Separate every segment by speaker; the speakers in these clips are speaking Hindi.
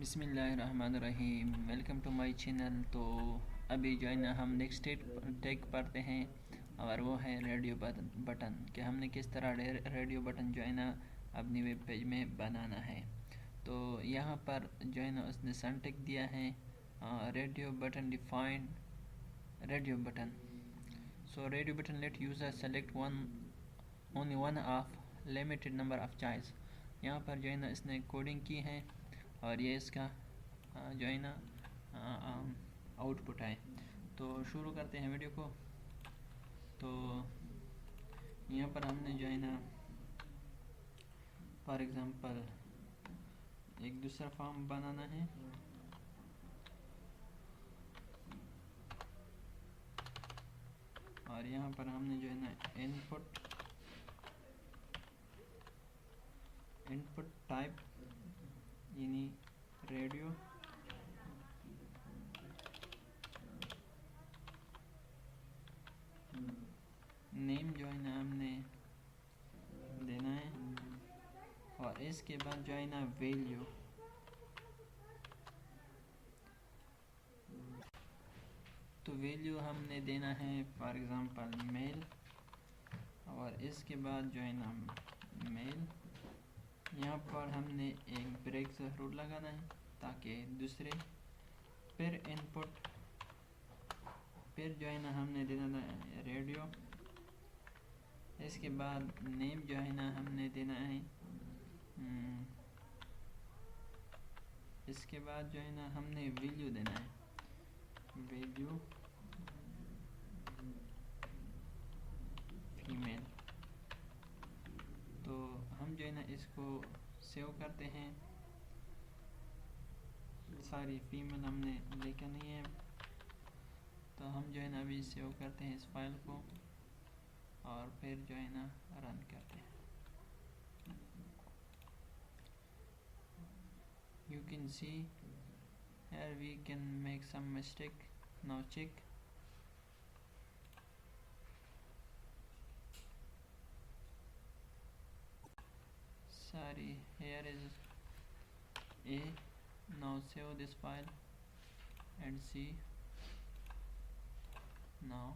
Speaker 1: बिस्मिल्लाहिर्रहमानिर्रहीम। Welcome to my channel. तो अभी जो है ना हम नेक्स्ट टेक पढ़ते हैं और वो है रेडियो बटन कि हमने किस तरह रेडियो बटन जो है ना अपनी वेब पेज में बनाना है। तो यहाँ पर जो है ना उसने सिंटैक्स दिया है radio button define radio button. So radio button let user select only one of limited number of choice. यहाँ पर जो है ना इसने कोडिंग की है और ये इसका जो है ना आउटपुट है। तो शुरू करते हैं वीडियो को। तो यहाँ पर हमने जो है ना फॉर एग्ज़ाम्पल एक दूसरा फॉर्म बनाना है। और यहाँ पर हमने जो है ना इनपुट टाइप यानी रेडियो नेम जो है ना हमने देना है और इसके बाद जो है ना वैल्यू तो वैल्यू हमने देना है फॉर एग्ज़ाम्पल मेल और इसके बाद जो है ना मेल। यहाँ पर हमने एक ब्रेक ज़रूर लगाना है ताकि दूसरे फिर इनपुट फिर जो है ना हमने देना है रेडियो। इसके बाद नेम जो है ना हमने देना है इसके बाद जो है ना हमने वैल्यू देना है वैल्यू फीमेल। तो हम जो है ना इसको सेव करते हैं। सारी फीमेल हमने लेकर नहीं है तो हम जो है ना अभी सेव करते हैं इस फाइल को और फिर जो है ना रन करते हैं। You can see here we can make some mistake. Now check. Sorry, here is A. Now save this file and see. Now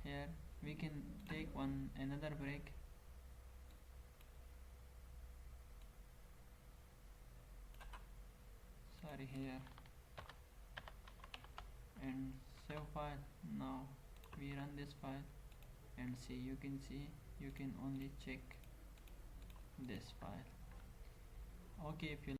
Speaker 1: here we can take another break. Sorry, here and save file. Now we run this file and see. You can only check this file. Okay, if you